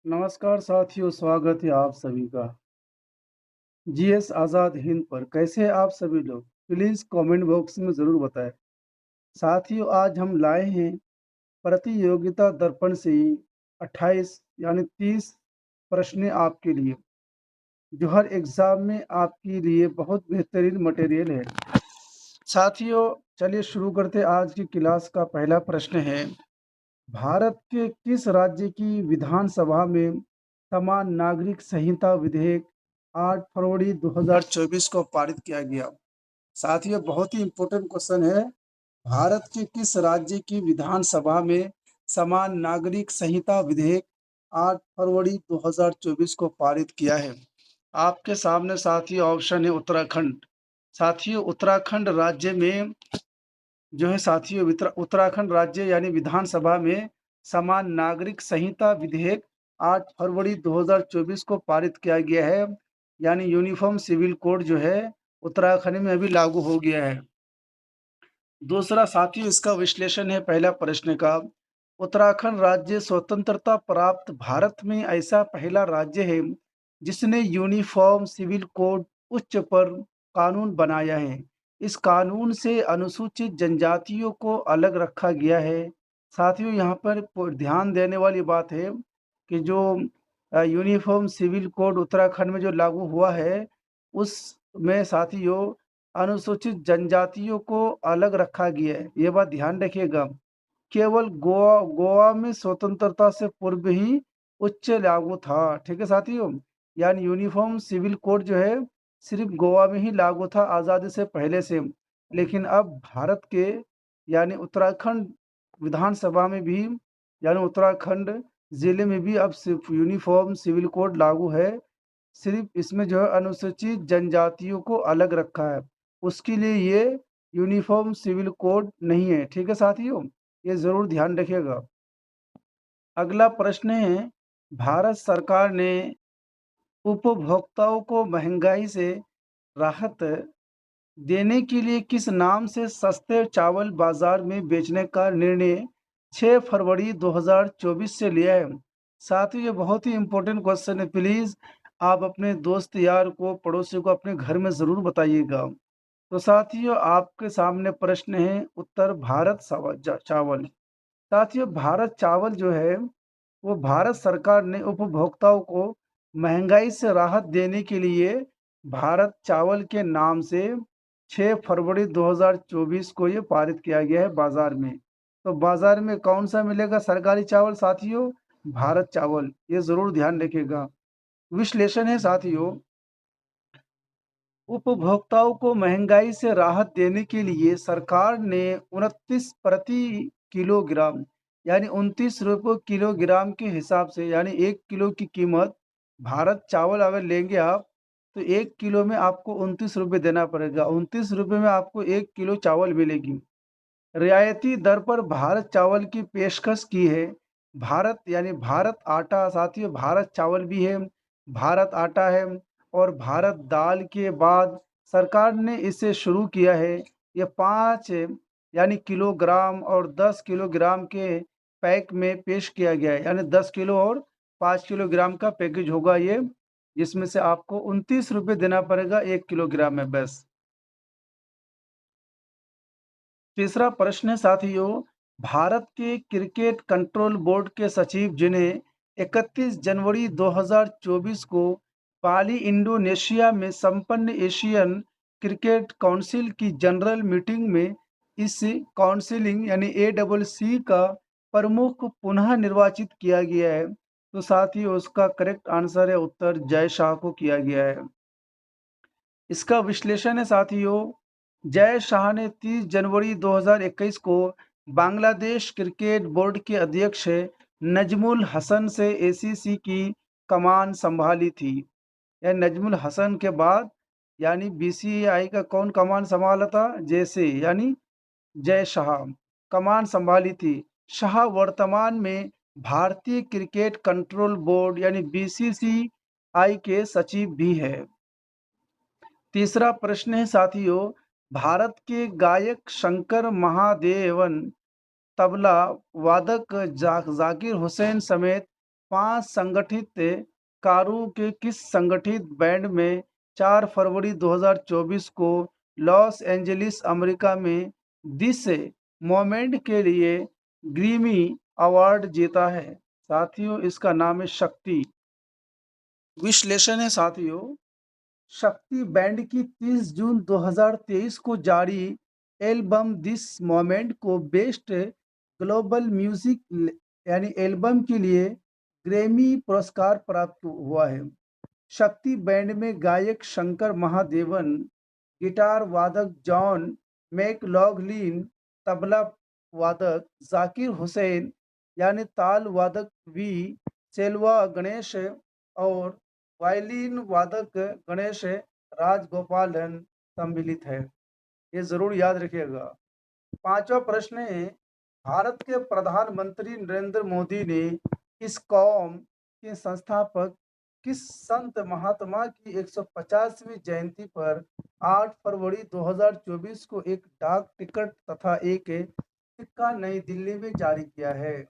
नमस्कार साथियों, स्वागत है आप सभी का जीएस आज़ाद हिंद पर। कैसे हैं आप सभी लोग? प्लीज़ कमेंट बॉक्स में ज़रूर बताएं। साथियों, आज हम लाए हैं प्रतियोगिता दर्पण से 28 यानी 30 प्रश्न आपके लिए, जो हर एग्ज़ाम में आपके लिए बहुत बेहतरीन मटेरियल है। साथियों, चलिए शुरू करते हैं। आज की क्लास का पहला प्रश्न है, भारत के किस राज्य की विधानसभा में समान नागरिक संहिता विधेयक 8 फरवरी 2024 को पारित किया गया? साथियों, बहुत ही इम्पोर्टेंट क्वेश्चन है। भारत के किस राज्य की विधानसभा में समान नागरिक संहिता विधेयक 8 फरवरी 2024 को पारित किया है? आपके सामने साथियों ऑप्शन है उत्तराखंड। साथियों, उत्तराखंड राज्य में जो है साथियों उत्तराखंड राज्य यानी विधानसभा में समान नागरिक संहिता विधेयक 8 फरवरी 2024 को पारित किया गया है। यानी यूनिफॉर्म सिविल कोड जो है उत्तराखंड में अभी लागू हो गया है। दूसरा साथियों इसका विश्लेषण है पहला प्रश्न का। उत्तराखंड राज्य स्वतंत्रता प्राप्त भारत में ऐसा पहला राज्य है जिसने यूनिफॉर्म सिविल कोड उच्च पर कानून बनाया है। इस कानून से अनुसूचित जनजातियों को अलग रखा गया है। साथियों, यहाँ पर ध्यान देने वाली बात है कि जो यूनिफॉर्म सिविल कोड उत्तराखंड में जो लागू हुआ है, उसमें साथियों अनुसूचित जनजातियों को अलग रखा गया है। ये बात ध्यान रखिएगा। केवल गोवा में स्वतंत्रता से पूर्व ही उच्च लागू था। ठीक है साथियों, यानी यूनिफॉर्म सिविल कोड जो है सिर्फ गोवा में ही लागू था आज़ादी से पहले से। लेकिन अब भारत के यानी उत्तराखंड विधानसभा में भी यानी उत्तराखंड जिले में भी अब सिर्फ यूनिफॉर्म सिविल कोड लागू है। सिर्फ इसमें जो है अनुसूचित जनजातियों को अलग रखा है, उसके लिए ये यूनिफॉर्म सिविल कोड नहीं है। ठीक है साथियों, ये ज़रूर ध्यान रखिएगा। अगला प्रश्न है, भारत सरकार ने उपभोक्ताओं को महंगाई से राहत देने के लिए किस नाम से सस्ते चावल बाजार में बेचने का निर्णय 6 फरवरी 2024 से लिया है? साथियों, ये बहुत ही इम्पोर्टेंट क्वेश्चन है। प्लीज़ आप अपने दोस्त यार को, पड़ोसी को अपने घर में ज़रूर बताइएगा। तो साथियों, आपके सामने प्रश्न है उत्तर भारत चावल। साथियों, भारत चावल जो है वो भारत सरकार ने उपभोक्ताओं को महंगाई से राहत देने के लिए भारत चावल के नाम से 6 फरवरी 2024 को ये पारित किया गया है बाजार में। तो बाजार में कौन सा मिलेगा सरकारी चावल साथियों? भारत चावल। ये जरूर ध्यान रखिएगा। विश्लेषण है साथियों, उपभोक्ताओं को महंगाई से राहत देने के लिए सरकार ने 29 प्रति किलोग्राम यानी 29 रुपये किलोग्राम के हिसाब से, यानी 1 किलो की कीमत भारत चावल अगर लेंगे आप, तो 1 किलो में आपको 29 रुपये देना पड़ेगा। 29 रुपये में आपको 1 किलो चावल मिलेगी। रियायती दर पर भारत चावल की पेशकश की है। भारत यानी भारत आटा साथियों, भारत चावल भी है, भारत आटा है और भारत दाल के बाद सरकार ने इसे शुरू किया है। ये 5 यानी किलोग्राम और 10 किलोग्राम के पैक में पेश किया गया है। यानी 10 किलो और 5 किलोग्राम का पैकेज होगा ये, जिसमें से आपको 29 रुपये देना पड़ेगा 1 किलोग्राम में बस। तीसरा प्रश्न है साथियों, भारत के क्रिकेट कंट्रोल बोर्ड के सचिव जिन्हें 31 जनवरी 2024 को बाली इंडोनेशिया में संपन्न एशियन क्रिकेट काउंसिल की जनरल मीटिंग में इस काउंसिलिंग यानी ACC का प्रमुख पुनः निर्वाचित किया गया है? तो साथियों उसका करेक्ट आंसर है उत्तर जय शाह को किया गया है। इसका विश्लेषण है साथियों, जय शाह ने 30 जनवरी 2021 को बांग्लादेश क्रिकेट बोर्ड के अध्यक्ष नजमुल हसन से ACC की कमान संभाली थी। या नजमुल हसन के बाद यानी BCCI का कौन कमान संभाला था? जैसे यानी जय शाह कमान संभाली थी। शाह वर्तमान में भारतीय क्रिकेट कंट्रोल बोर्ड यानी BCCI के सचिव भी है। तीसरा प्रश्न है साथियों, भारत के गायक शंकर महादेवन, तबला वादक जाकिर हुसैन समेत 5 संगठित कारों के किस संगठित बैंड में 4 फरवरी 2024 को लॉस एंजलिस अमेरिका में दिस मोमेंट के लिए ग्रैमी अवार्ड जीता है? साथियों, इसका नाम है शक्ति। विश्लेषण है साथियों, शक्ति बैंड की 30 जून 2023 को जारी एल्बम दिस मोमेंट को बेस्ट ग्लोबल म्यूजिक यानी एल्बम के लिए ग्रैमी पुरस्कार प्राप्त हुआ है। शक्ति बैंड में गायक शंकर महादेवन, गिटार वादक जॉन मैकलॉगलिन, तबला वादक जाकिर हुसैन यानी ताल वादक वी सेल्वा गणेश और वायलिन वादक गणेश राजगोपालन सम्मिलित है। ये जरूर याद रखिएगा। 5वां प्रश्न है, भारत के प्रधानमंत्री नरेंद्र मोदी ने इस कौम के संस्थापक किस संत महात्मा की 150वीं जयंती पर 8 फरवरी 2024 को एक डाक टिकट तथा एक सिक्का नई दिल्ली में जारी किया है?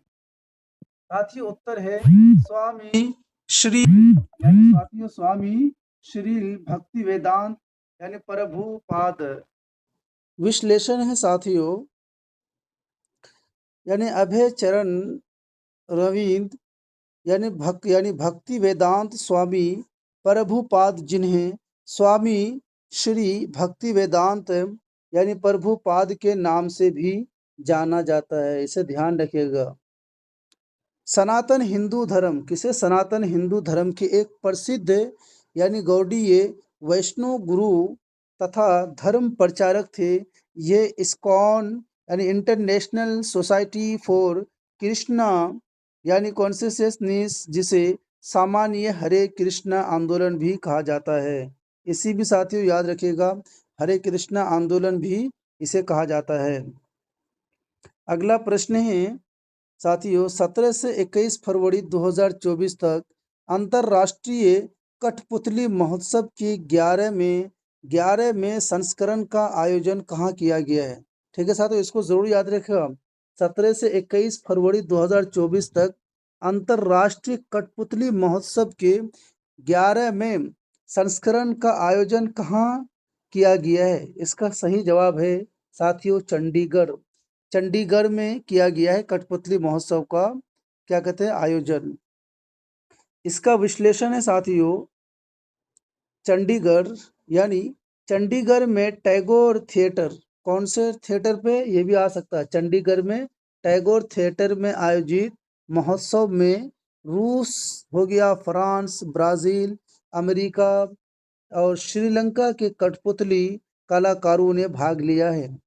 साथियों, उत्तर है स्वामी श्री यानी साथियों स्वामी श्री भक्ति वेदांत यानी प्रभुपाद। विश्लेषण है साथियों, यानी अभय चरण रविंद्र यानी भक्ति वेदांत स्वामी प्रभुपाद, जिन्हें स्वामी श्री भक्ति वेदांत यानी प्रभुपाद के नाम से भी जाना जाता है, इसे ध्यान रखिएगा। सनातन हिंदू धर्म किसे सनातन हिंदू धर्म के एक प्रसिद्ध यानी गौड़ीय वैष्णव गुरु तथा धर्म प्रचारक थे। ये इस्कॉन यानी इंटरनेशनल सोसाइटी फॉर कृष्णा यानी कॉन्शियसनेस, जिसे सामान्य हरे कृष्णा आंदोलन भी कहा जाता है। इसी भी साथियों याद रखिएगा, हरे कृष्णा आंदोलन भी इसे कहा जाता है। अगला प्रश्न है साथियों, 17 से 21 फरवरी 2024 तक अंतर्राष्ट्रीय कठपुतली महोत्सव की 11वें संस्करण का आयोजन कहाँ किया गया है? ठीक है साथियों, इसको जरूर याद रखिएगा। 17 से 21 फरवरी 2024 तक अंतर्राष्ट्रीय कठपुतली महोत्सव के 11वें संस्करण का आयोजन कहाँ किया गया है? इसका सही जवाब है साथियों चंडीगढ़। चंडीगढ़ में किया गया है कठपुतली महोत्सव का क्या कहते हैं आयोजन। इसका विश्लेषण है साथियों, चंडीगढ़ यानी चंडीगढ़ में टैगोर थिएटर, कौन से थिएटर पे ये भी आ सकता है, चंडीगढ़ में टैगोर थिएटर में आयोजित महोत्सव में रूस हो गया, फ्रांस, ब्राजील, अमेरिका और श्रीलंका के कठपुतली कलाकारों ने भाग लिया है।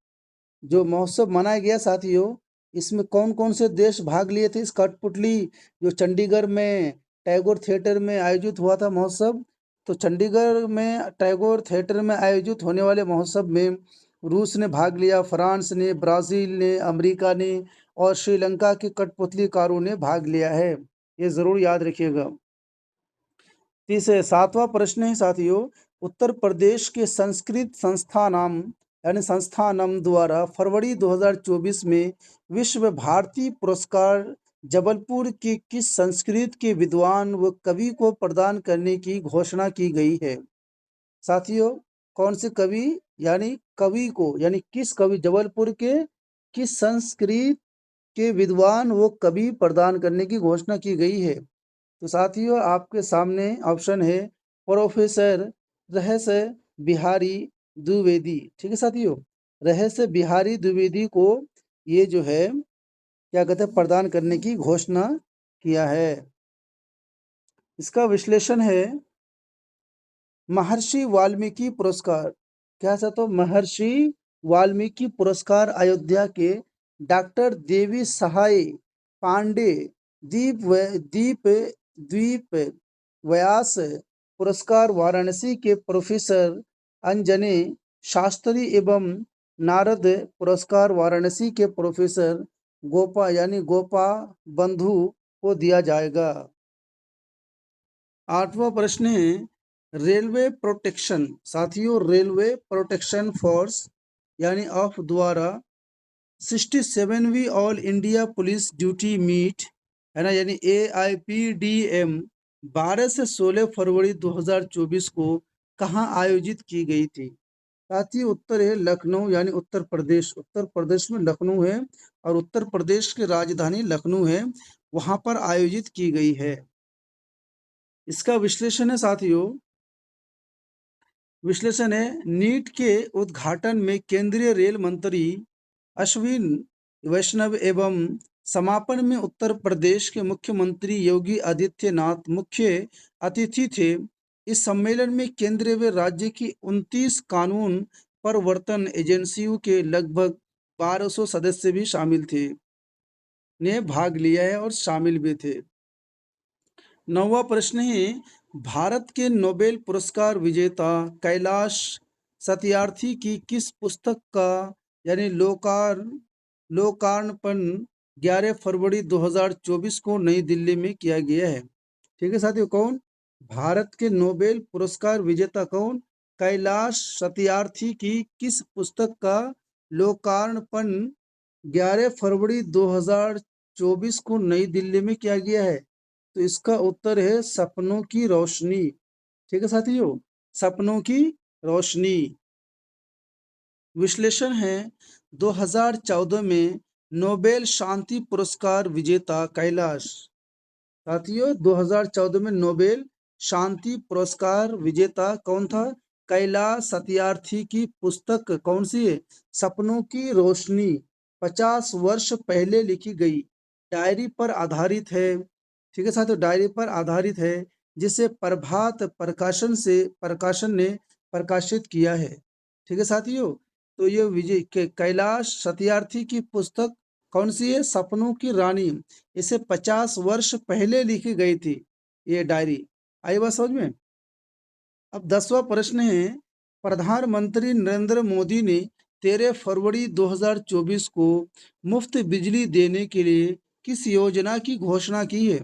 जो महोत्सव मनाया गया साथियों, इसमें कौन कौन से देश भाग लिए थे? इस कठपुतली जो चंडीगढ़ में टैगोर थिएटर में आयोजित हुआ था महोत्सव, तो चंडीगढ़ में टैगोर थिएटर में आयोजित होने वाले महोत्सव में रूस ने भाग लिया, फ्रांस ने, ब्राज़ील ने, अमेरिका ने और श्रीलंका के कठपुतलीकारों ने भाग लिया है। ये ज़रूर याद रखिएगा। 7वां प्रश्न है साथियों, उत्तर प्रदेश के संस्कृत संस्थानम द्वारा फरवरी 2024 में विश्व भारती पुरस्कार जबलपुर के किस संस्कृत के विद्वान व कवि को प्रदान करने की घोषणा की गई है? साथियों, कौन से कवि यानी किस कवि, जबलपुर के किस संस्कृत के विद्वान वो कवि प्रदान करने की घोषणा की गई है? तो साथियों आपके सामने ऑप्शन है प्रोफेसर रहस्य बिहारी द्विवेदी। ठीक है साथियों, रहस्य बिहारी द्विवेदी को ये जो है क्या कहते हैं प्रदान करने की घोषणा किया है। इसका विश्लेषण है महर्षि वाल्मीकि पुरस्कार। क्या चाहते महर्षि वाल्मीकि पुरस्कार अयोध्या के डॉक्टर देवी सहाय पांडे द्वीप व्यास पुरस्कार वाराणसी के प्रोफेसर अंजने शास्त्री एवं नारद पुरस्कार वाराणसी के प्रोफेसर गोपा बंधु को दिया जाएगा। 8वां प्रश्न है रेलवे प्रोटेक्शन। साथियों, रेलवे प्रोटेक्शन फोर्स यानी ऑफ द्वारा 67वीं all India police duty meet है ना, यानी AIPDM 12 से 16 फरवरी 2024 को कहाँ आयोजित की गई थी? साथ ही उत्तर है लखनऊ, यानी उत्तर प्रदेश। उत्तर प्रदेश में लखनऊ है और उत्तर प्रदेश की राजधानी लखनऊ है, वहां पर आयोजित की गई है। इसका विश्लेषण है साथियों, विश्लेषण है नीट के उद्घाटन में केंद्रीय रेल मंत्री अश्विन वैष्णव एवं समापन में उत्तर प्रदेश के मुख्यमंत्री योगी आदित्यनाथ मुख्य अतिथि थे। इस सम्मेलन में केंद्र व राज्य की 29 कानून प्रवर्तन एजेंसियों के लगभग 1200 सदस्य भी शामिल थे, ने भाग लिया है और शामिल भी थे। 9वां प्रश्न है भारत के नोबेल पुरस्कार विजेता कैलाश सत्यार्थी की किस पुस्तक का यानी लोकार्पण 11 फरवरी 2024 को नई दिल्ली में किया गया है? ठीक है साथियों, कौन? भारत के नोबेल पुरस्कार विजेता कौन? कैलाश सत्यार्थी की किस पुस्तक का लोकार्पण 11 फरवरी 2024 को नई दिल्ली में किया गया है? तो इसका उत्तर है सपनों की रोशनी। ठीक है साथियों, सपनों की रोशनी। विश्लेषण है 2014 में नोबेल शांति पुरस्कार विजेता कैलाश, साथियों 2014 में नोबेल शांति पुरस्कार विजेता कौन था? कैलाश सत्यार्थी की पुस्तक कौन सी है? सपनों की रोशनी। 50 वर्ष पहले लिखी गई डायरी पर आधारित है। ठीक है साथियों, डायरी पर आधारित है, जिसे प्रभात प्रकाशन ने प्रकाशित किया है। ठीक है साथियों, तो ये कैलाश सत्यार्थी की पुस्तक कौन सी है? सपनों की रानी। इसे 50 वर्ष पहले लिखी गई थी ये डायरी। आई बात समझ में? अब 10वां प्रश्न है प्रधानमंत्री नरेंद्र मोदी ने 13 फरवरी 2024 को मुफ्त बिजली देने के लिए किस योजना की घोषणा की है?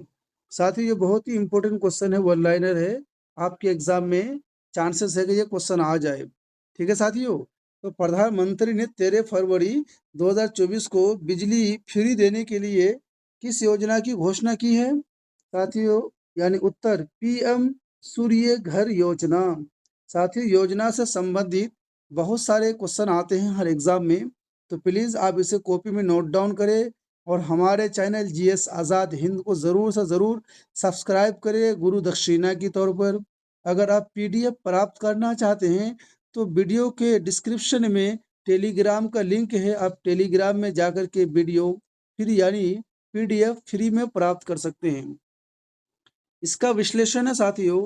साथियों ये बहुत ही इंपॉर्टेंट क्वेश्चन है, वन लाइनर है, आपके एग्जाम में चांसेस है कि ये क्वेश्चन आ जाए। ठीक है साथियों, तो प्रधानमंत्री ने 13 फरवरी 2024 को बिजली फ्री देने के लिए किस योजना की घोषणा की है साथियों? यानी उत्तर PM सूर्य घर योजना। साथियों योजना से संबंधित बहुत सारे क्वेश्चन आते हैं हर एग्जाम में, तो प्लीज आप इसे कॉपी में नोट डाउन करें और हमारे चैनल GS आज़ाद हिंद को ज़रूर से ज़रूर सब्सक्राइब करें गुरु दक्षिणा की तौर पर। अगर आप PDF प्राप्त करना चाहते हैं तो वीडियो के डिस्क्रिप्शन में टेलीग्राम का लिंक है, आप टेलीग्राम में जाकर के वीडियो फ्री यानी PDF फ्री में प्राप्त कर सकते हैं। इसका विश्लेषण है साथियों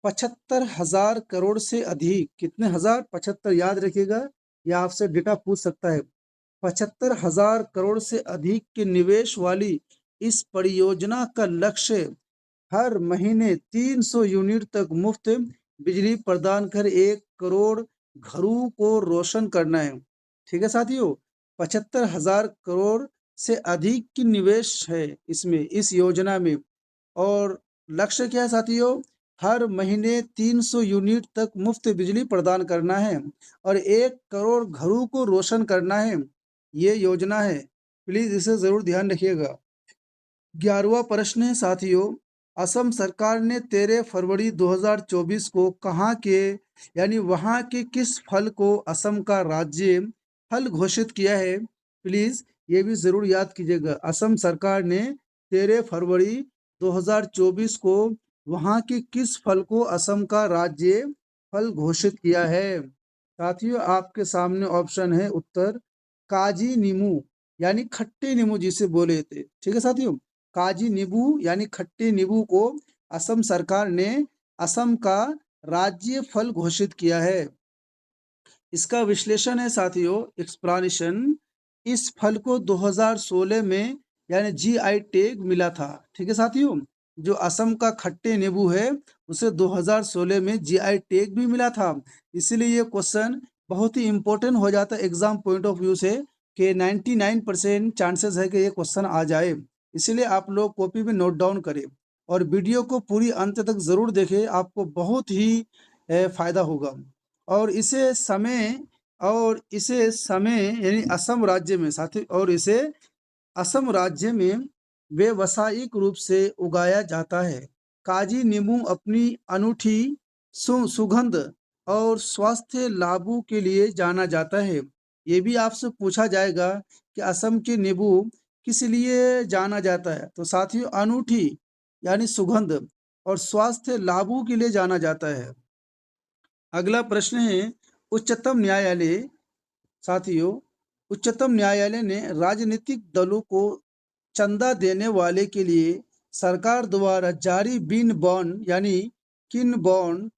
75,000 करोड़ से अधिक, कितने हजार? 75, याद रखिएगा, यह आपसे डेटा पूछ सकता है। 75,000 करोड़ से अधिक के निवेश वाली इस परियोजना का लक्ष्य हर महीने 300 यूनिट तक मुफ्त बिजली प्रदान कर 1 करोड़ घरों को रोशन करना है। ठीक है साथियों, 75,000 करोड़ से अधिक की निवेश है इसमें, इस योजना में, और लक्ष्य क्या है साथियों? हर महीने 300 यूनिट तक मुफ्त बिजली प्रदान करना है और 1 करोड़ घरों को रोशन करना है, ये योजना है। प्लीज इसे जरूर ध्यान रखिएगा। 11वां प्रश्न है साथियों, असम सरकार ने 13 फरवरी 2024 को कहाँ के यानी वहाँ के किस फल को असम का राज्य फल घोषित किया है? प्लीज ये भी जरूर याद कीजिएगा। असम सरकार ने 13 फरवरी 2024 को वहाँ के किस फल को असम का राज्य फल घोषित किया है? साथियों आपके सामने ऑप्शन है उत्तर काजी नींबू, यानी खट्टे नींबू जिसे बोले थे। ठीक है साथियों, काजी नींबू यानी खट्टे नींबू को असम सरकार ने असम का राज्य फल घोषित किया है। इसका विश्लेषण है साथियों, एक्सप्लेनेशन, इस फल को 2016 में यानी GI टैग मिला था। ठीक है साथियों, जो असम का खट्टे नींबू है उसे 2016 में GI टैग भी मिला था। इसलिए ये क्वेश्चन बहुत ही इंपॉर्टेंट हो जाता है एग्जाम पॉइंट ऑफ व्यू से, कि 99% चांसेस है कि ये क्वेश्चन आ जाए। इसलिए आप लोग कॉपी में नोट डाउन करें और वीडियो को पूरी अंत तक जरूर देखें, आपको बहुत ही फायदा होगा। और इसे समय यानी असम राज्य में साथी, और इसे असम राज्य में व्यावसायिक रूप से उगाया जाता है। काजी नींबू अपनी अनूठी सुगंध और स्वास्थ्य लाभों के लिए जाना जाता है। ये भी आपसे पूछा जाएगा कि असम के नींबू किस लिए जाना जाता है। तो साथियों, अनूठी यानी सुगंध और स्वास्थ्य लाभों के लिए जाना जाता है। अगला प्रश्न है, उच्चतम न्यायालय साथियों, उच्चतम न्यायालय ने राजनीतिक दलों को चंदा देने वाले के लिए सरकार द्वारा जारी बिन बॉन्ड यानी किन बॉन्ड,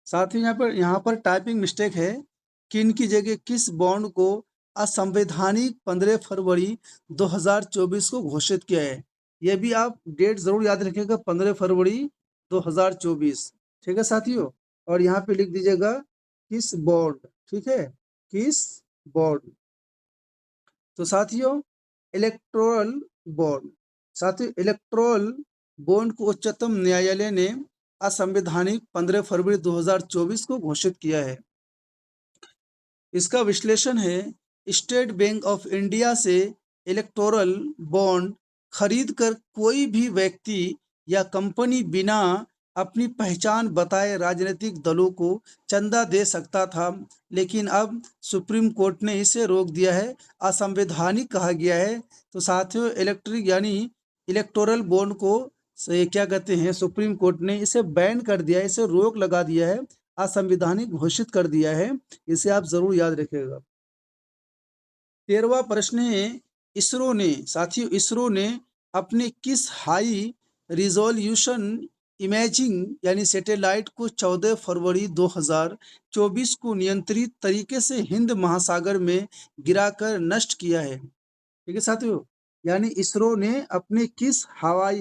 साथ ही यहाँ पर टाइपिंग मिस्टेक है, किन की जगह किस बॉन्ड को असंवैधानिक 15 फरवरी 2024 को घोषित किया है। यह भी आप डेट जरूर याद रखिएगा, 15 फरवरी 2024। ठीक है साथियों, और यहाँ पे लिख दीजिएगा किस बॉन्ड। ठीक है, किस बॉन्ड। तो साथियों, इलेक्टोरल बॉन्ड, साथियों इलेक्टोरल बॉन्ड को उच्चतम न्यायालय ने असंवैधानिक 15 फरवरी 2024 को घोषित किया है। इसका विश्लेषण है, स्टेट बैंक ऑफ इंडिया से इलेक्टोरल बॉन्ड खरीद कर कोई भी व्यक्ति या कंपनी बिना अपनी पहचान बताए राजनीतिक दलों को चंदा दे सकता था, लेकिन अब सुप्रीम कोर्ट ने इसे रोक दिया है, असंवैधानिक कहा गया है। तो साथियों, इलेक्टोरल बॉन्ड को से क्या कहते हैं, सुप्रीम कोर्ट ने इसे बैन कर दिया है, इसे रोक लगा दिया है, असंवैधानिक घोषित कर दिया है। इसे आप जरूर याद रखिएगा। 13वां प्रश्न है, इसरो ने अपने किस हाई रिजोल्यूशन इमेजिंग यानी सैटेलाइट को 14 फरवरी 2024 को नियंत्रित तरीके से हिंद महासागर में गिराकर नष्ट किया है। ठीक है साथियों, यानी इसरो ने अपने किस हवा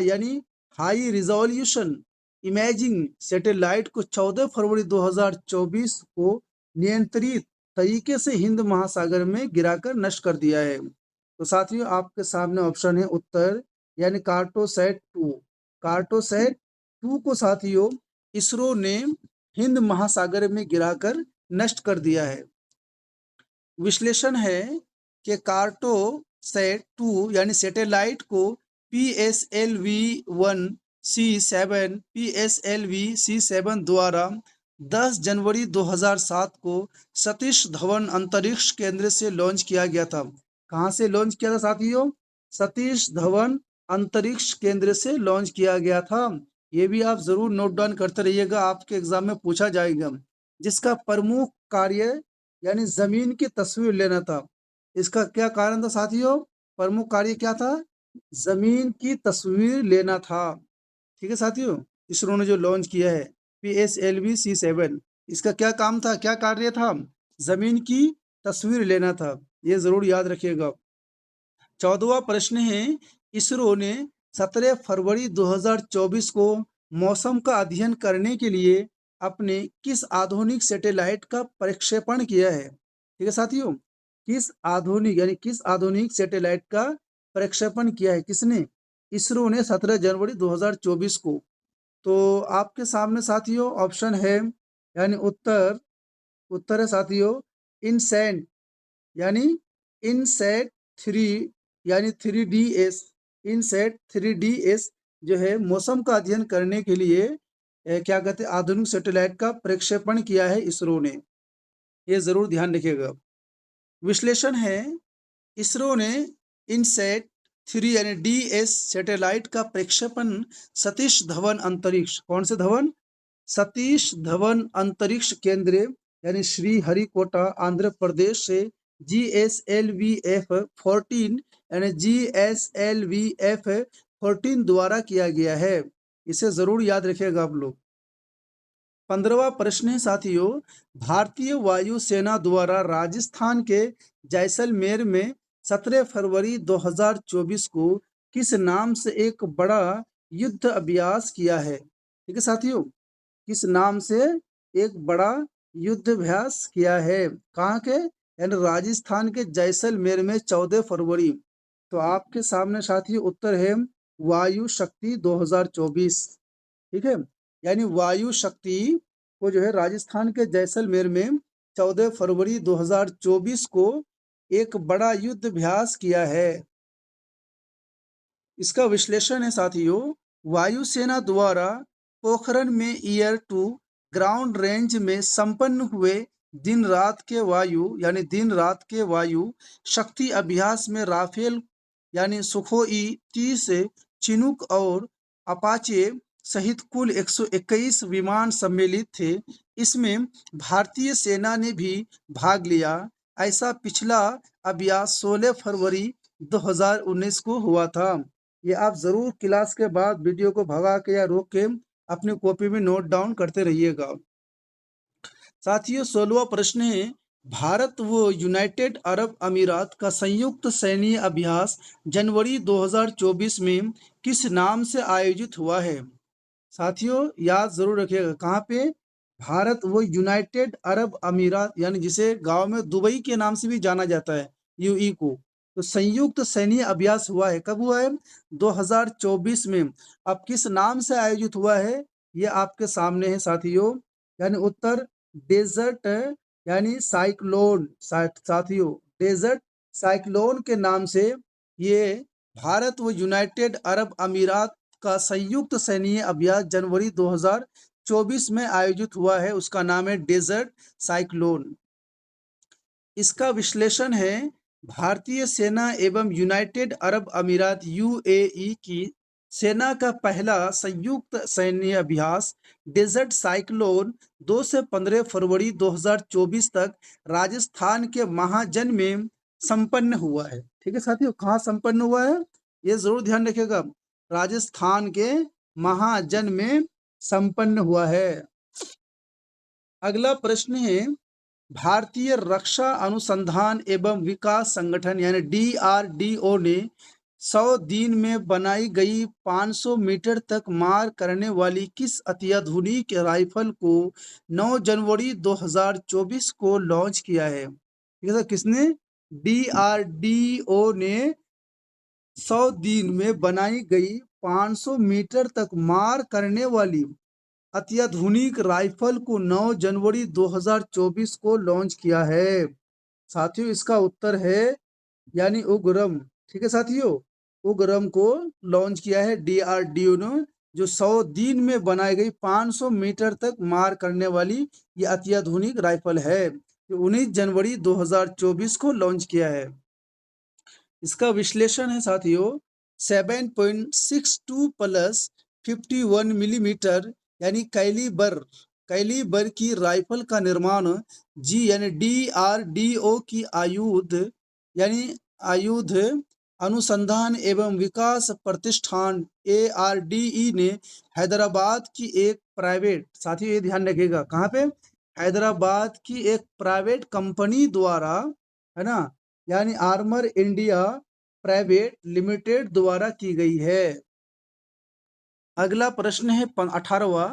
यानी हाई रिजोल्यूशन इमेजिंग सैटेलाइट को 14 फरवरी 2024 को नियंत्रित तरीके से हिंद महासागर में गिराकर नष्ट कर दिया है। तो साथियों, आपके सामने ऑप्शन है उत्तर यानी कार्टोसैट 2। कार्टोसैट 2 को साथियों इसरो ने हिंद महासागर में गिराकर नष्ट कर दिया है। विश्लेषण है कि कार्टोसैट 2 यानी सैटेलाइट को PSLV-1C7 द्वारा 10 जनवरी 2007 को सतीश धवन अंतरिक्ष केंद्र से लॉन्च किया गया था। कहाँ से लॉन्च किया था साथियों? सतीश धवन अंतरिक्ष केंद्र से लॉन्च किया गया था। ये भी आप जरूर नोट डाउन करते रहिएगा, आपके एग्जाम में पूछा जाएगा। जिसका प्रमुख कार्य यानी जमीन की तस्वीर लेना था। इसका क्या कारण था साथियों? प्रमुख कार्य क्या था? जमीन की तस्वीर लेना था। ठीक है साथियों, इसरो ने जो लॉन्च किया है PSLV-C7, इसका क्या काम था, क्या कार्य था? जमीन की तस्वीर लेना था। ये जरूर याद रखिएगा। 14वां प्रश्न है, इसरो ने 17 फरवरी 2024 को मौसम का अध्ययन करने के लिए अपने किस आधुनिक सैटेलाइट का प्रक्षेपण किया है? ठीक है साथियों, किस आधुनिक सैटेलाइट का प्रक्षेपण किया है किसने? इसरो ने 17 जनवरी 2024 को। तो आपके सामने साथियों ऑप्शन है, यानी उत्तर है साथियों इनसैट यानी इनसैट 3 यानी 3DS। इनसैट 3DS जो है मौसम का अध्ययन करने के लिए क्या कहते हैं आधुनिक सैटेलाइट का प्रक्षेपण किया है इसरो ने। ये जरूर ध्यान रखिएगा। विश्लेषण है, इसरो ने इनसैट 3 यानी DS सैटेलाइट का प्रक्षेपण सतीश धवन अंतरिक्ष, कौन से धवन? सतीश धवन अंतरिक्ष केंद्र यानी श्रीहरिकोटा आंध्र प्रदेश से GSLV-F14 यानी GSLV-F14 द्वारा किया गया है। इसे जरूर याद रखिएगा आप लोग। 15वां प्रश्न है साथियों, भारतीय वायुसेना द्वारा राजस्थान के जैसलमेर में 17 फरवरी 2024 को किस नाम से एक बड़ा युद्ध अभ्यास किया है? ठीक है साथियों, किस नाम से एक बड़ा युद्ध अभ्यास किया है? कहाँ के? यानी राजस्थान के जैसलमेर में 14 फरवरी। तो आपके सामने साथियों उत्तर है वायु शक्ति 2024। ठीक है, यानी वायु शक्ति को जो है राजस्थान के जैसलमेर में 14 फरवरी 2024 को एक बड़ा युद्ध अभ्यास किया है। इसका विश्लेषण है साथियों, वायुसेना द्वारा पोखरण में ईयर टू ग्राउंड रेंज में संपन्न हुए दिन रात के वायु शक्ति अभ्यास में राफेल यानी सुखोई 30 चिनूक और अपाचे सहित कुल 121 विमान सम्मिलित थे। इसमें भारतीय सेना ने भी भाग लिया। ऐसा पिछला अभ्यास 16 फरवरी 2019 को हुआ था। ये आप जरूर क्लास के बाद वीडियो को भगा के या रोक के अपनी कॉपी में नोट डाउन करते रहिएगा। साथियों 16वां प्रश्न है, भारत व यूनाइटेड अरब अमीरात का संयुक्त सैन्य अभ्यास जनवरी 2024 में किस नाम से आयोजित हुआ है? साथियों याद जरूर रखिएगा, कहाँ पे? भारत व यूनाइटेड अरब अमीरात यानी जिसे गांव में दुबई के नाम से भी जाना जाता है, यूई को, तो संयुक्त सैन्य अभ्यास हुआ है। कब हुआ है? 2024 में। अब किस नाम से आयोजित हुआ है ये आपके सामने है साथियों। यानी उत्तर डेजर्ट यानी साइक्लोन। साथियों डेजर्ट साइक्लोन के नाम से ये भारत व यूनाइटेड अरब अमीरात का संयुक्त सैन्य अभ्यास जनवरी 2024 में आयोजित हुआ है। उसका नाम है डेजर्ट साइक्लोन। इसका विश्लेषण है, भारतीय सेना एवं यूनाइटेड अरब अमीरात यूएई की सेना का पहला संयुक्त सैन्य अभ्यास डेजर्ट साइक्लोन 2 से 15 फरवरी 2024 तक राजस्थान के महाजन में संपन्न हुआ है। ठीक है साथियों, कहाँ संपन्न हुआ है ये जरूर ध्यान रखिएगा, राजस्थान के महाजन में संपन्न हुआ है। अगला प्रश्न है, भारतीय रक्षा अनुसंधान एवं विकास संगठन यानी DRDO ने 100 दिन में बनाई गई 500 मीटर तक मार करने वाली किस अत्याधुनिक राइफल को 9 जनवरी 2024 को लॉन्च किया है? ठीक है सर, किसने? DRDO ने 100 दिन में बनाई गई 500 मीटर तक मार करने वाली अत्याधुनिक राइफल को 9 जनवरी 2024 को लॉन्च किया है। साथियों इसका उत्तर है यानी उग्रम। ठीक है साथियों, उग्रम को लॉन्च किया है DRDO ने, जो 100 दिन में बनाई गई 500 मीटर तक मार करने वाली ये अत्याधुनिक राइफल है, जो 19 जनवरी 2024 को लॉन्च किया है। इसका विश्लेषण है साथियों, 7.62 प्लस 51 मिलीमीटर यानी कैलिबर की राइफल का निर्माण यानी DRDO की आयुध अनुसंधान एवं विकास प्रतिष्ठान ARDE ने हैदराबाद की एक प्राइवेट, साथियों ये ध्यान रखिएगा, कहाँ पे? हैदराबाद की एक प्राइवेट कंपनी द्वारा, है ना, यानी आर्मर इंडिया प्राइवेट लिमिटेड द्वारा की गई है। अगला प्रश्न है 18वां,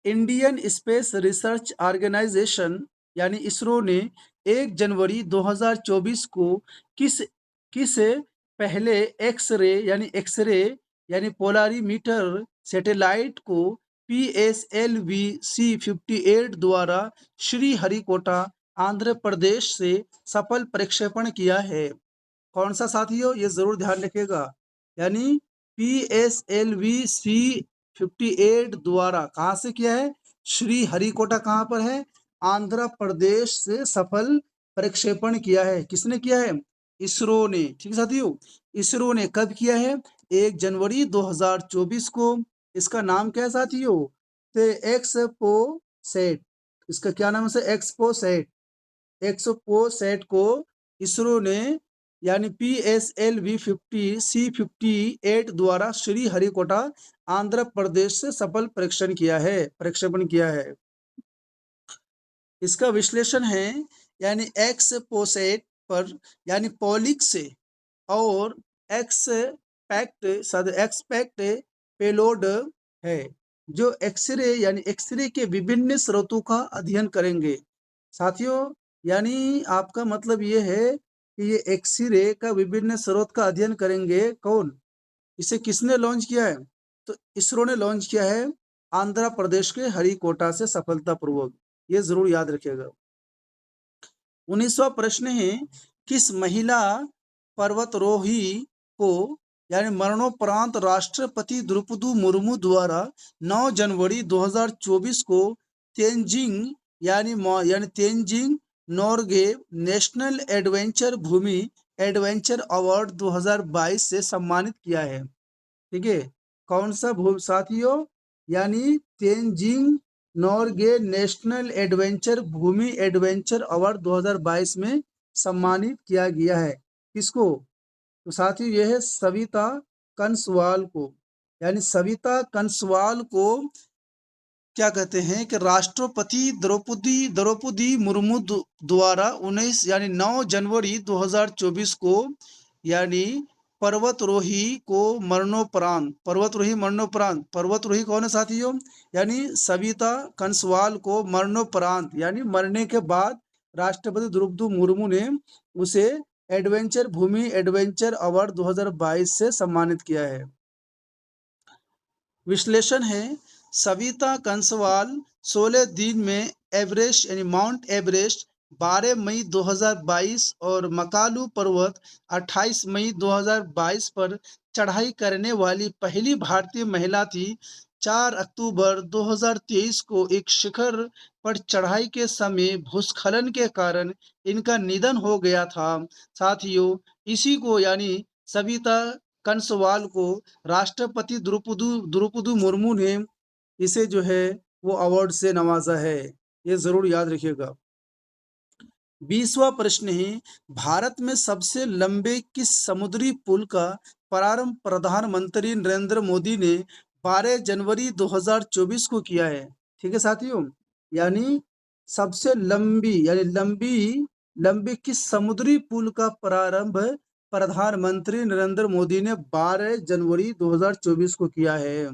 इंडियन स्पेस रिसर्च ऑर्गेनाइजेशन यानी इसरो ने 1 जनवरी 2024 को किस पहले एक्सरे यानी पोलारीमीटर सैटेलाइट को PSLV C58 द्वारा श्री हरिकोटा आंध्र प्रदेश से सफल प्रक्षेपण किया है? कौन सा साथियों, ये जरूर ध्यान रखिएगा, यानी PSLV C58 द्वारा कहाँ से किया है? श्री हरिकोटा कहाँ पर है? आंध्र प्रदेश से सफल प्रक्षेपण किया है। किसने किया है? इसरो ने। ठीक है साथियों, इसरो ने कब किया है? 1 जनवरी 2024 को। इसका नाम क्या है साथियों? तो एक्सपोसैट। इसका क्या नाम है? एक्सपोसैट को इसरो ने यानी PSLV C58 द्वारा श्री हरिकोटा आंध्र प्रदेश से सफल प्रक्षेपण किया है। इसका विश्लेषण है, यानी एक्सपोसैट पर यानी पॉलिक्स और एक्सपेक्ट पेलोड है, जो एक्सरे के विभिन्न स्रोतों का अध्ययन करेंगे। साथियों यानी आपका मतलब ये है कि ये एक्सरे का विभिन्न स्रोत का अध्ययन करेंगे। कौन? इसे किसने लॉन्च किया है? तो इसरो ने लॉन्च किया है आंध्र प्रदेश के हरिकोटा से सफलतापूर्वक। ये जरूर याद रखिएगा। 19वां प्रश्न है, किस महिला पर्वतारोही को यानी मरणोपरांत राष्ट्रपति द्रौपदी मुर्मू द्वारा 9 जनवरी 2024 को तेंजिंग यानी तेंजिंग नोर्गे नेशनल एडवेंचर भूमि एडवेंचर अवार्ड 2022 से सम्मानित किया है। ठीक है, कौन सा साथियों, यानी तेंजिंग नोर्गे नेशनल एडवेंचर भूमि एडवेंचर अवार्ड 2022 में सम्मानित किया गया है। किसको? तो साथियों यह है सविता कंसवाल को। यानी सविता कंसवाल को क्या कहते हैं कि राष्ट्रपति द्रौपदी मुर्मू द्वारा 19 यानी 9 जनवरी 2024 को यानी पर्वतरोही कौन है साथियों? यानी सविता कंसवाल को मरणोपरांत यानी मरने के बाद राष्ट्रपति द्रौपदी मुर्मू ने उसे एडवेंचर भूमि एडवेंचर अवार्ड 2022 से सम्मानित किया है। विश्लेषण है, सविता कंसवाल 16 दिन में एवरेस्ट यानी माउंट एवरेस्ट 12 मई 2022 और मकालू पर्वत 28 मई 2022 पर चढ़ाई करने वाली पहली भारतीय महिला थी। 4 अक्टूबर 2023 को एक शिखर पर चढ़ाई के समय भूस्खलन के कारण इनका निधन हो गया था। साथियों इसी को यानी सविता कंसवाल को राष्ट्रपति द्रौपदी मुर्मू ने इसे जो है वो अवार्ड से नवाजा है। ये जरूर याद रखिएगा। 20वां प्रश्न है, भारत में सबसे लंबे किस समुद्री पुल का प्रारंभ प्रधानमंत्री नरेंद्र मोदी ने 12 जनवरी 2024 को किया है? ठीक है साथियों, यानी सबसे लंबी किस समुद्री पुल का प्रारंभ प्रधानमंत्री नरेंद्र मोदी ने 12 जनवरी 2024 को किया है?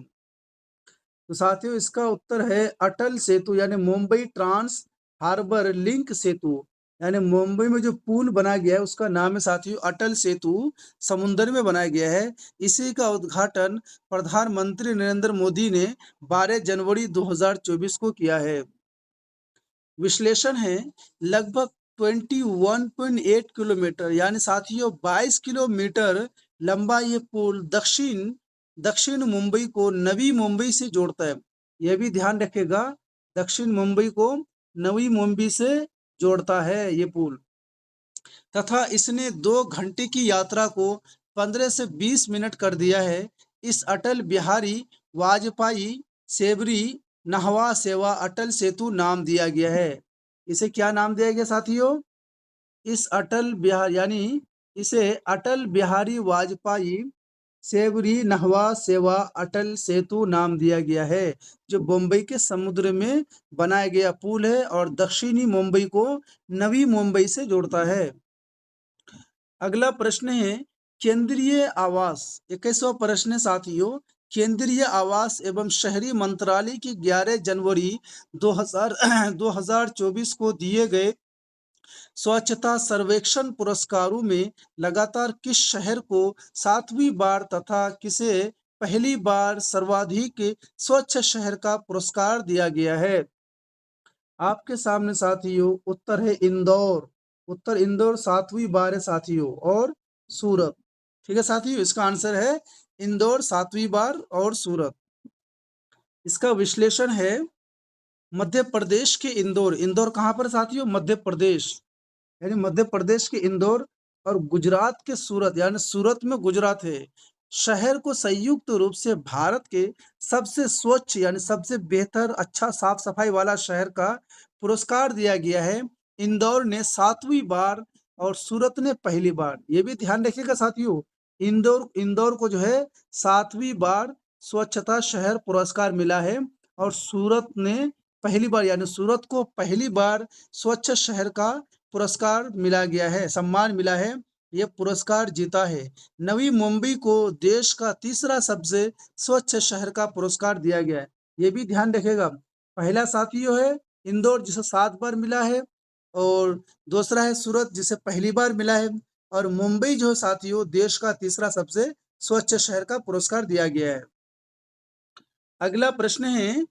तो साथियों इसका उत्तर है अटल सेतु यानी मुंबई ट्रांस हार्बर लिंक सेतु। यानी मुंबई में जो पुल बनाया गया है उसका नाम है साथियों अटल सेतु, समुद्र में बनाया गया है। इसी का उद्घाटन प्रधानमंत्री नरेंद्र मोदी ने 12 जनवरी 2024 को किया है। विश्लेषण है, लगभग 21.8 किलोमीटर यानी साथियों 22 किलोमीटर लंबा ये पुल दक्षिण मुंबई को नवी मुंबई से जोड़ता है। यह भी ध्यान रखेगा, दक्षिण मुंबई को नवी मुंबई से जोड़ता है ये पुल, तथा इसने 2 घंटे की यात्रा को 15 से 20 मिनट कर दिया है। इस अटल बिहारी वाजपेयी सेबरी नहवा सेवा अटल सेतु नाम दिया गया है। इसे क्या नाम दिया गया साथियों? इसे अटल बिहारी वाजपेयी सेवरी नहवा सेवा अटल सेतु नाम दिया गया है, जो बम्बई के समुद्र में बनाया गया पुल है और दक्षिणी मुंबई को नवी मुंबई से जोड़ता है। अगला प्रश्न है, केंद्रीय आवास 21वां प्रश्न है साथियों, केंद्रीय आवास एवं शहरी मंत्रालय की 11 जनवरी 2024 को दिए गए स्वच्छता सर्वेक्षण पुरस्कारों में लगातार किस शहर को 7वीं बार तथा किसे पहली बार सर्वाधिक स्वच्छ शहर का पुरस्कार दिया गया है? आपके सामने साथियों उत्तर है इंदौर। उत्तर इंदौर 7वीं बार है साथियों, और सूरत। ठीक है साथियों, इसका आंसर है इंदौर 7वीं बार और सूरत। इसका विश्लेषण है, मध्य प्रदेश के इंदौर। इंदौर कहाँ पर साथियों? मध्य प्रदेश, यानी मध्य प्रदेश के इंदौर और गुजरात के सूरत, यानी सूरत में गुजरात है। शहर को संयुक्त रूप से भारत के सबसे स्वच्छ यानी सबसे बेहतर अच्छा साफ सफाई वाला शहर का पुरस्कार दिया गया है। इंदौर ने 7वीं बार और सूरत ने पहली बार। ये भी ध्यान रखिएगा साथियों, इंदौर को जो है 7वीं बार स्वच्छता शहर पुरस्कार मिला है और सूरत ने पहली बार यानी सूरत को पहली बार स्वच्छ शहर का पुरस्कार मिला गया है, सम्मान मिला है, यह पुरस्कार जीता है। नवी मुंबई को देश का तीसरा सबसे स्वच्छ शहर का पुरस्कार दिया गया है। ये भी ध्यान रखेगा, पहला साथियों है इंदौर जिसे 7 बार मिला है, और दूसरा है सूरत जिसे पहली बार मिला है, और मुंबई जो साथियों देश का तीसरा सबसे स्वच्छ शहर का पुरस्कार दिया गया है। अगला प्रश्न है,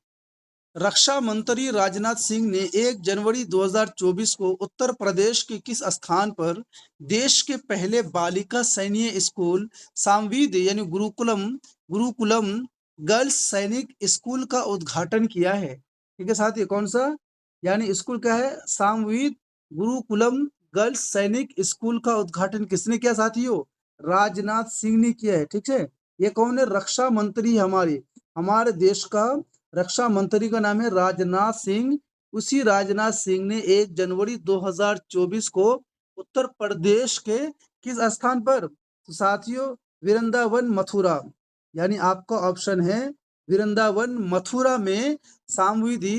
रक्षा मंत्री राजनाथ सिंह ने 1 जनवरी 2024 को उत्तर प्रदेश के किस स्थान पर देश के पहले बालिका सैन्य स्कूल सामवेद यानी गुरुकुलम गर्ल्स सैनिक स्कूल का उद्घाटन किया है? ठीक है साथी, कौन सा यानी स्कूल क्या है? सामवेद गुरुकुलम गर्ल्स सैनिक स्कूल का उद्घाटन किसने किया साथियों? राजनाथ सिंह ने किया है। ठीक है, ये कौन है? रक्षा मंत्री हमारे देश का रक्षा मंत्री का नाम है राजनाथ सिंह। उसी राजनाथ सिंह ने 1 जनवरी 2024 को उत्तर प्रदेश के किस स्थान पर? तो साथियों वृंदावन मथुरा, यानी आपका ऑप्शन है वृंदावन मथुरा में सामवेदी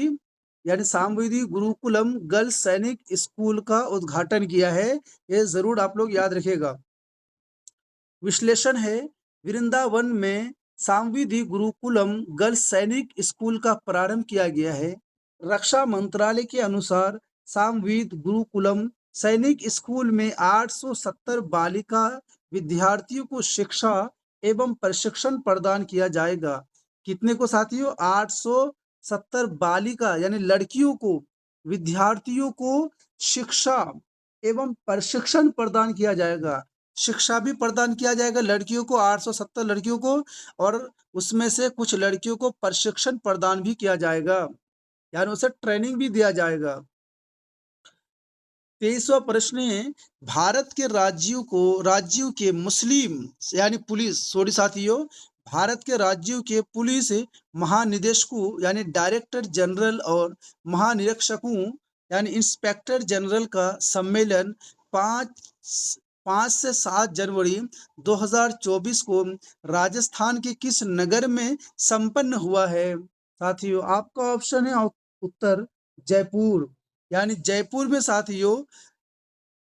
यानी सामवेदी गुरुकुलम गर्ल्स सैनिक स्कूल का उद्घाटन किया है। ये जरूर आप लोग याद रखिएगा। विश्लेषण है, वृंदावन में सामवेदी गुरुकुलम गर्ल्स सैनिक स्कूल का प्रारंभ किया गया है। रक्षा मंत्रालय के अनुसार सामवेद गुरुकुलम सैनिक स्कूल में 870 बालिका विद्यार्थियों को शिक्षा एवं प्रशिक्षण प्रदान किया जाएगा। कितने को साथियों? 870 बालिका यानी लड़कियों को, विद्यार्थियों को शिक्षा एवं प्रशिक्षण प्रदान किया जाएगा। शिक्षा भी प्रदान किया जाएगा लड़कियों को, 870 लड़कियों को, और उसमें से कुछ लड़कियों को प्रशिक्षण प्रदान भी किया जाएगा, यानी उसे ट्रेनिंग भी दिया जाएगा। 23वां प्रश्न है, राज्यों के मुस्लिम यानी पुलिस, सॉरी साथियों, भारत के राज्यों के पुलिस महानिदेशकों यानी डायरेक्टर जनरल और महानिरीक्षकों यानी इंस्पेक्टर जनरल का सम्मेलन 5 से 7 जनवरी 2024 को राजस्थान के किस नगर में संपन्न हुआ है? साथियों आपका ऑप्शन है उत्तर जयपुर, यानी जयपुर में साथियों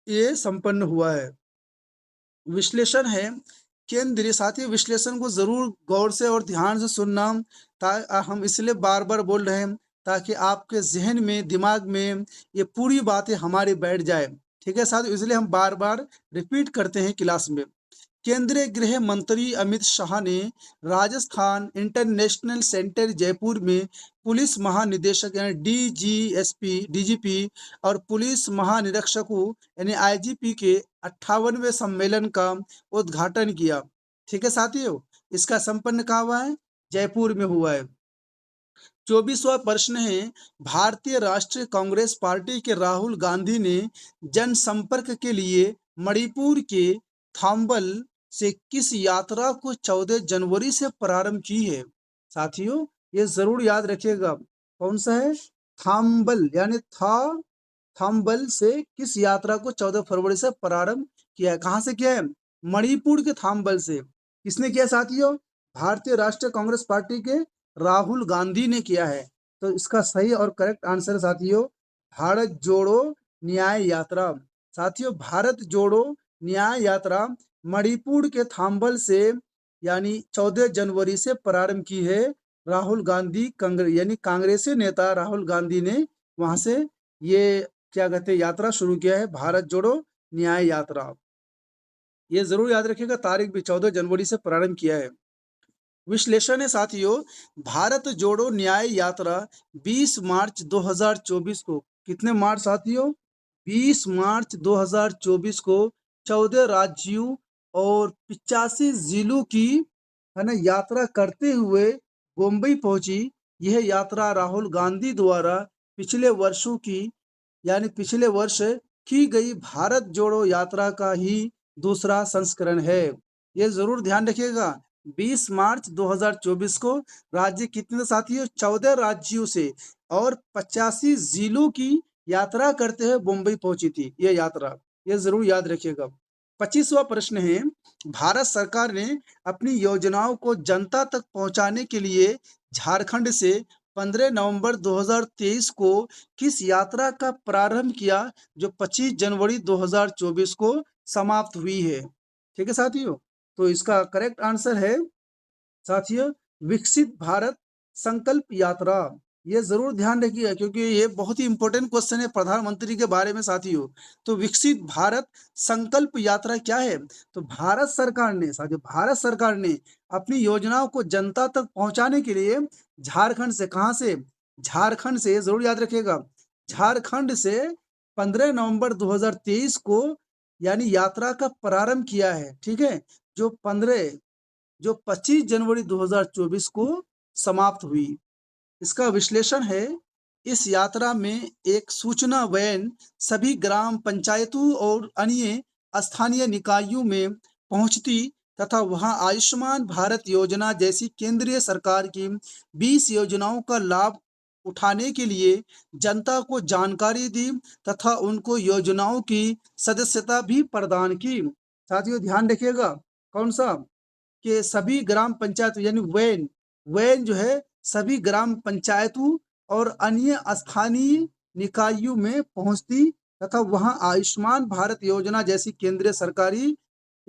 ये संपन्न हुआ है। विश्लेषण है, केंद्रीय साथियों विश्लेषण को जरूर गौर से और ध्यान से सुनना, हम इसलिए बार बार बोल रहे हैं ताकि आपके जहन में, दिमाग में ये पूरी बातें हमारी बैठ जाए। ठीक है साथियों, इसलिए हम बार बार रिपीट करते हैं क्लास में। केंद्रीय गृह मंत्री अमित शाह ने राजस्थान इंटरनेशनल सेंटर जयपुर में पुलिस महानिदेशक यानी डीजीपी और पुलिस महानिरीक्षकों यानी आईजीपी के 58वें सम्मेलन का उद्घाटन किया। ठीक है साथियों, इसका संपन्न कहाँ हुआ है? जयपुर में हुआ है। 24वां प्रश्न है, भारतीय राष्ट्रीय कांग्रेस पार्टी के राहुल गांधी ने जनसंपर्क के लिए मणिपुर के थाम्बल से किस यात्रा को 14 जनवरी से प्रारंभ की है? साथियों ये जरूर याद रखिएगा, कौन सा है? थाम्बल, यानी थाम्बल से किस यात्रा को 14 फरवरी से प्रारंभ किया है? कहां से किया है? मणिपुर के थाम्बल से। किसने किया साथियों? भारतीय राष्ट्रीय कांग्रेस पार्टी के राहुल गांधी ने किया है। तो इसका सही और करेक्ट आंसर साथियों भारत जोड़ो न्याय यात्रा। साथियों भारत जोड़ो न्याय यात्रा मणिपुर के थाम्बल से यानी 14 जनवरी से प्रारंभ की है। राहुल गांधी यानी कांग्रेसी नेता राहुल गांधी ने वहां से ये क्या कहते हैं यात्रा शुरू किया है, भारत जोड़ो न्याय यात्रा। ये जरूर याद रखिएगा, तारीख भी 14 जनवरी से प्रारंभ किया है। विश्लेषण है साथियों, भारत जोड़ो न्याय यात्रा 20 मार्च 2024 को, कितने मार्च साथियों? 20 मार्च 2024 को 14 राज्यों और 85 जिलों की है ना यात्रा करते हुए मुंबई पहुंची। यह यात्रा राहुल गांधी द्वारा पिछले वर्षों की यानी पिछले वर्ष की गई भारत जोड़ो यात्रा का ही दूसरा संस्करण है। ये जरूर ध्यान रखिएगा, 20 मार्च 2024 को राज्य कितने साथियों? 14 राज्यों से और 85 जिलों की यात्रा करते हुए मुंबई पहुंची थी ये यात्रा, ये जरूर याद रखिएगा। 25वां प्रश्न है, भारत सरकार ने अपनी योजनाओं को जनता तक पहुंचाने के लिए झारखंड से 15 नवंबर 2023 को किस यात्रा का प्रारंभ किया जो 25 जनवरी 2024 को समाप्त हुई है? ठीक है साथियों, तो इसका करेक्ट आंसर है साथियों विकसित भारत संकल्प यात्रा। ये जरूर ध्यान रखिए क्योंकि ये बहुत ही इंपॉर्टेंट क्वेश्चन है प्रधानमंत्री के बारे में साथियों। तो विकसित भारत संकल्प यात्रा क्या है? तो भारत सरकार ने साथियों, भारत सरकार ने अपनी योजनाओं को जनता तक पहुंचाने के लिए झारखंड से, कहां से? झारखंड से, जरूर याद रखिएगा, झारखंड से 15 नवंबर 2023 को यानी यात्रा का प्रारंभ किया है। ठीक है, जो 25 जनवरी 2024 को समाप्त हुई। इसका विश्लेषण है, इस यात्रा में एक सूचना वैन सभी ग्राम पंचायतों और अन्य स्थानीय निकायों में पहुंचती तथा वहां आयुष्मान भारत योजना जैसी केंद्रीय सरकार की 20 योजनाओं का लाभ उठाने के लिए जनता को जानकारी दी तथा उनको योजनाओं की सदस्यता भी प्रदान की। साथियों ध्यान रखिएगा, कौन सा, कि सभी ग्राम पंचायत यानी वैन जो है सभी ग्राम पंचायतों और अन्य स्थानीय निकायों में पहुंचती तथा वहां आयुष्मान भारत योजना जैसी केंद्रीय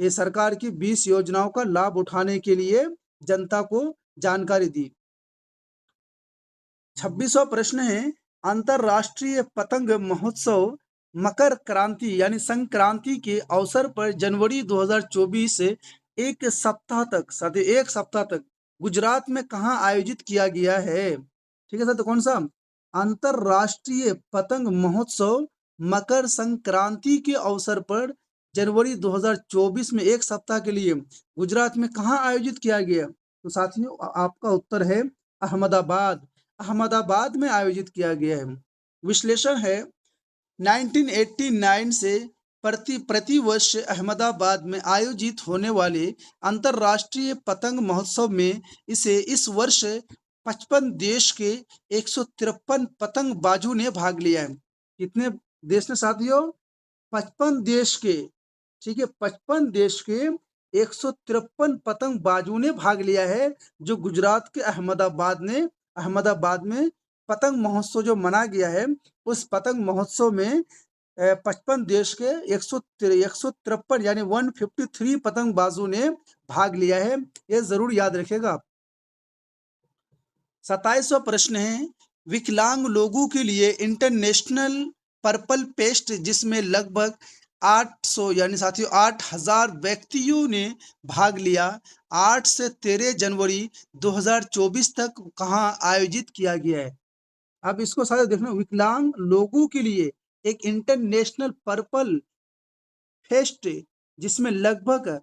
सरकार की 20 योजनाओं का लाभ उठाने के लिए जनता को जानकारी दी। 26वां प्रश्न है, अंतरराष्ट्रीय पतंग महोत्सव मकर क्रांति यानी संक्रांति के अवसर पर जनवरी 2024 से एक सप्ताह तक गुजरात में कहाँ आयोजित किया गया है? ठीक है सर, तो कौन सा, अंतरराष्ट्रीय पतंग महोत्सव मकर संक्रांति के अवसर पर जनवरी 2024 में एक सप्ताह के लिए गुजरात में कहाँ आयोजित किया गया? तो साथियों आपका उत्तर है अहमदाबाद में आयोजित किया गया है। विश्लेषण है, 1989 से प्रति वर्ष अहमदाबाद में आयोजित होने वाले अंतरराष्ट्रीय पतंग महोत्सव में इस वर्ष 55 देश के 153 पतंगबाजों ने भाग लिया है। कितने देश ने साथियों? 55 देश के, ठीक है, 55 देश के 153 पतंगबाजों ने भाग लिया है, जो गुजरात के अहमदाबाद में पतंग महोत्सव जो मना गया है, उस पतंग महोत्सव में 55 देश के 153 यानी 153 पतंगबाजों ने भाग लिया है। ये जरूर याद रखिएगा। 27वां प्रश्न है, विकलांग लोगों के लिए इंटरनेशनल पर्पल फेस्ट जिसमें लगभग 800 यानी साथियों 8000 व्यक्तियों ने भाग लिया, 8 से 13 जनवरी 2024 तक कहाँ आयोजित किया गया है? अब इसको सारे देखना, विकलांग लोगों के लिए एक इंटरनेशनल पर्पल फेस्ट जिसमें लगभग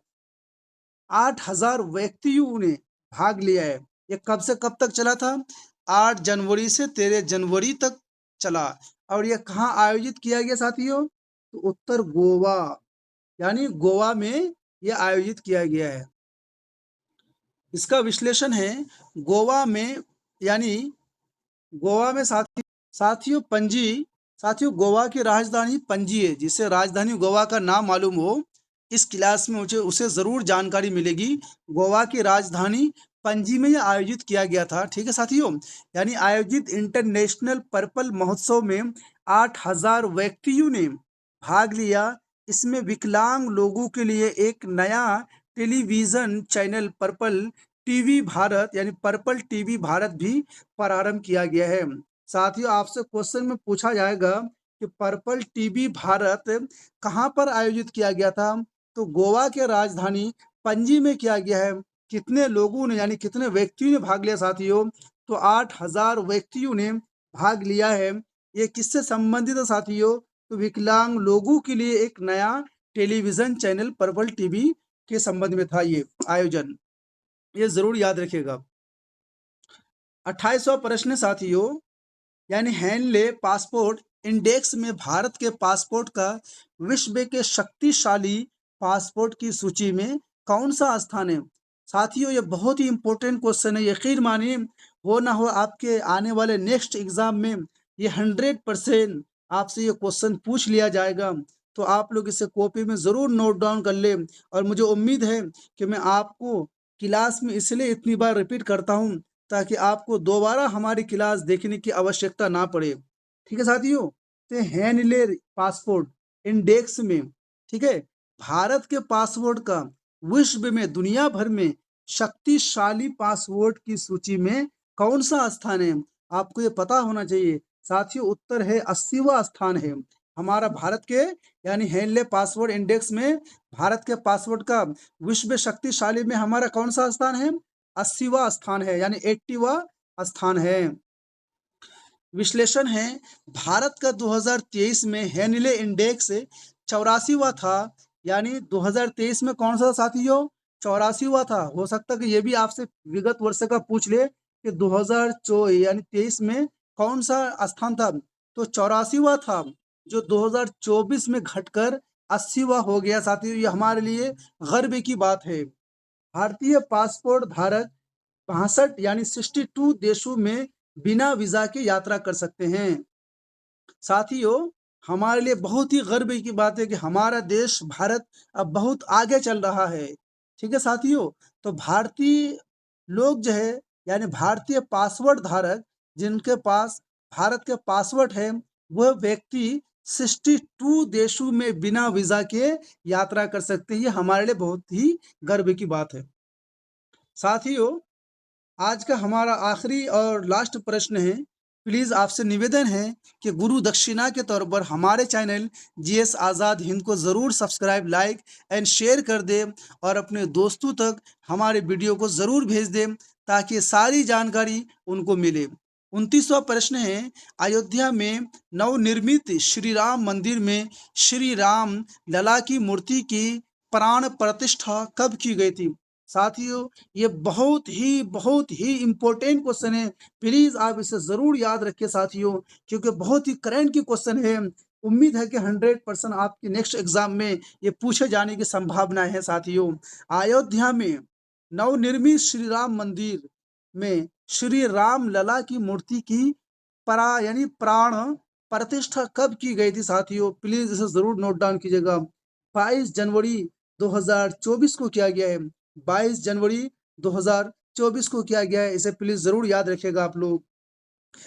8000 व्यक्तियों ने भाग लिया है। ये कब से कब तक चला था? 8 जनवरी से 13 जनवरी तक चला। और ये कहाँ आयोजित किया गया साथियों? तो उत्तर गोवा यानी गोवा में यह आयोजित किया गया है। इसका विश्लेषण है, गोवा में साथियों गोवा की राजधानी पणजी है। जिसे राजधानी गोवा का नाम मालूम हो, इस क्लास में उसे जरूर जानकारी मिलेगी। गोवा की राजधानी पणजी में यह आयोजित किया गया था। ठीक है साथियों, यानी आयोजित इंटरनेशनल पर्पल महोत्सव में 8000 व्यक्तियों ने भाग लिया। इसमें विकलांग लोगों के लिए एक नया television channel purple TV Bharat यानी पर्पल टीवी भारत भी प्रारंभ किया गया है। साथियों आपसे क्वेश्चन में पूछा जाएगा कि पर्पल टीवी भारत कहाँ पर आयोजित किया गया था? तो गोवा के राजधानी पणजी में किया गया है। कितने लोगों ने यानी कितने व्यक्तियों ने भाग लिया साथियों? तो 8000 व्यक्तियों ने भाग लिया है। ये किससे संबंधित है साथियों? तो विकलांग लोगों के लिए एक नया टेलीविजन चैनल पर्पल टीवी के संबंध में था ये आयोजन। ये जरूर याद रखिएगा। 28वां प्रश्न साथियों, यानी हैंडले पासपोर्ट इंडेक्स में भारत के पासपोर्ट का विश्व के शक्तिशाली पासपोर्ट की सूची में कौन सा स्थान है? साथियों ये बहुत ही इंपॉर्टेंट क्वेश्चन है। यकीन मानिए, हो ना हो आपके आने वाले नेक्स्ट एग्जाम में ये 100% आपसे ये क्वेश्चन पूछ लिया जाएगा। तो आप लोग इसे कॉपी में जरूर नोट डाउन कर ले। और मुझे उम्मीद है कि मैं आपको क्लास में इसलिए इतनी बार रिपीट करता हूँ ताकि आपको दोबारा हमारी क्लास देखने की आवश्यकता ना पड़े। ठीक है साथियों, तो हैंडले पासपोर्ट इंडेक्स में, ठीक है, भारत के पासपोर्ट का विश्व में दुनिया भर में शक्तिशाली पासपोर्ट की सूची में कौन सा स्थान है? आपको ये पता होना चाहिए साथियों। उत्तर है 80वां स्थान है हमारा भारत के, यानी हैंडले पासपोर्ट इंडेक्स में भारत के पासपोर्ट का विश्व शक्तिशाली में हमारा कौन सा स्थान है? 80वां स्थान है, यानी 80वां स्थान है। विश्लेषण है, भारत का 2023 में हेनले इंडेक्स 84वां था। यानी 2023 में कौन सा था साथियों? 84वां था। हो सकता है कि ये भी आपसे विगत वर्ष का पूछ ले कि 2023 में कौन सा स्थान था, तो 84वां था, जो 2024 में घटकर 80वां हो गया साथियों। ये हमारे लिए गर्व की बात है। भारतीय पासपोर्ट धारक 62 यानी 62 देशों में बिना वीजा के यात्रा कर सकते हैं। साथियों, हमारे लिए बहुत ही गर्व की बात है कि हमारा देश भारत अब बहुत आगे चल रहा है। ठीक है साथियों, तो भारतीय लोग जो है, यानी भारतीय पासपोर्ट धारक जिनके पास भारत के पासपोर्ट है, वह व्यक्ति 62 देशों में बिना वीजा के यात्रा कर सकते हैं। ये हमारे लिए बहुत ही गर्व की बात है। साथियों, आज का हमारा आखिरी और लास्ट प्रश्न है। प्लीज़ आपसे निवेदन है कि गुरु दक्षिणा के तौर पर हमारे चैनल जीएस आज़ाद हिंद को ज़रूर सब्सक्राइब, लाइक एंड शेयर कर दें और अपने दोस्तों तक हमारे वीडियो को ज़रूर भेज दें ताकि सारी जानकारी उनको मिले। 29वां प्रश्न है, अयोध्या में नवनिर्मित श्री राम मंदिर में श्री राम लला की मूर्ति की प्राण प्रतिष्ठा कब की गई थी? साथियों, ये बहुत ही इम्पोर्टेंट क्वेश्चन है। प्लीज आप इसे जरूर याद रखिए साथियों, क्योंकि बहुत ही करंट की क्वेश्चन है। उम्मीद है कि 100% आपके नेक्स्ट एग्जाम में ये पूछे जाने की संभावना है साथियों। अयोध्या में नवनिर्मित श्री राम मंदिर में श्री राम लला की मूर्ति की यानी प्राण प्रतिष्ठा कब की गई थी साथियों? प्लीज इसे जरूर नोट डाउन कीजिएगा। 22 जनवरी 2024 को किया गया है। 22 जनवरी 2024 को किया गया है। इसे प्लीज जरूर याद रखिएगा आप लोग।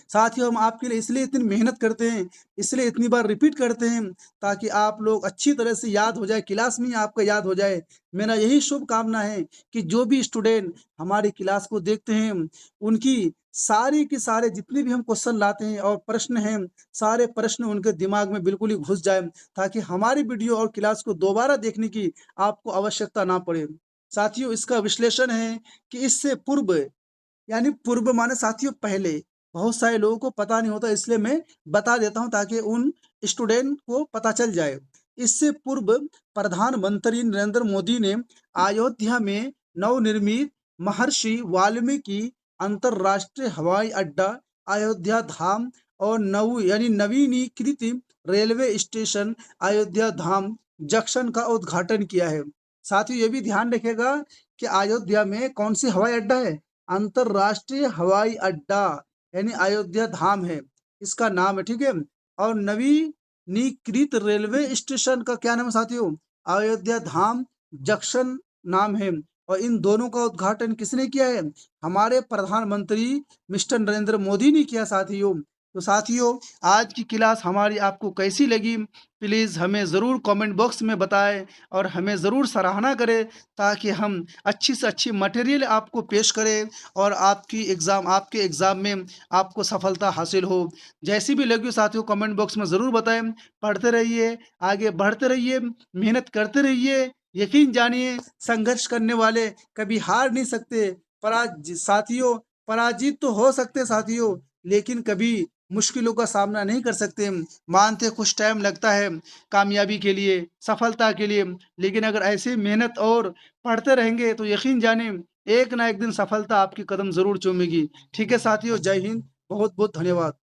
साथियों, हम आपके लिए इसलिए इतनी मेहनत करते हैं, इसलिए इतनी बार रिपीट करते हैं ताकि आप लोग अच्छी तरह से याद हो जाए, क्लास में ही आपका याद हो जाए। मेरा यही शुभकामना है कि जो भी स्टूडेंट हमारी क्लास को देखते हैं, उनकी सारे के सारे जितने भी हम क्वेश्चन लाते हैं और प्रश्न हैं, सारे प्रश्न उनके दिमाग में बिल्कुल ही घुस जाए, ताकि हमारी वीडियो और क्लास को दोबारा देखने की आपको आवश्यकता ना पड़े। साथियों, इसका विश्लेषण है कि इससे पूर्व, यानी पूर्व माने साथियों पहले, बहुत सारे लोगों को पता नहीं होता, इसलिए मैं बता देता हूं ताकि उन स्टूडेंट को पता चल जाए। इससे पूर्व प्रधानमंत्री नरेंद्र मोदी ने अयोध्या में नवनिर्मित महर्षि वाल्मीकि अंतरराष्ट्रीय हवाई अड्डा, अयोध्या धाम और नवीनीकृत रेलवे स्टेशन अयोध्या धाम जंक्शन का उद्घाटन किया है। साथियों, ये भी ध्यान रखिएगा कि अयोध्या में कौन सी हवाई अड्डा है? अंतरराष्ट्रीय हवाई अड्डा, यानी अयोध्या धाम है इसका नाम है। ठीक है, और नवीनीकृत रेलवे स्टेशन का क्या नाम है साथियों? अयोध्या धाम जंक्शन नाम है। और इन दोनों का उद्घाटन किसने किया है? हमारे प्रधानमंत्री मिस्टर नरेंद्र मोदी ने किया साथियों। तो साथियों, आज की क्लास हमारी आपको कैसी लगी? प्लीज़ हमें ज़रूर कमेंट बॉक्स में बताएं और हमें ज़रूर सराहना करें, ताकि हम अच्छी से अच्छी मटेरियल आपको पेश करें और आपके एग्ज़ाम में आपको सफलता हासिल हो। जैसी भी लगी हो साथियों, कमेंट बॉक्स में ज़रूर बताएं। पढ़ते रहिए, आगे बढ़ते रहिए, मेहनत करते रहिए। यकीन जानिए, संघर्ष करने वाले कभी हार नहीं सकते। साथियों, पराजित तो हो सकते साथियों, लेकिन कभी मुश्किलों का सामना नहीं कर सकते। मानते कुछ टाइम लगता है कामयाबी के लिए, सफलता के लिए, लेकिन अगर ऐसे मेहनत और पढ़ते रहेंगे तो यकीन जाने एक ना एक दिन सफलता आपकी कदम ज़रूर चूमेगी। ठीक है साथियों, जय हिंद, बहुत-बहुत धन्यवाद।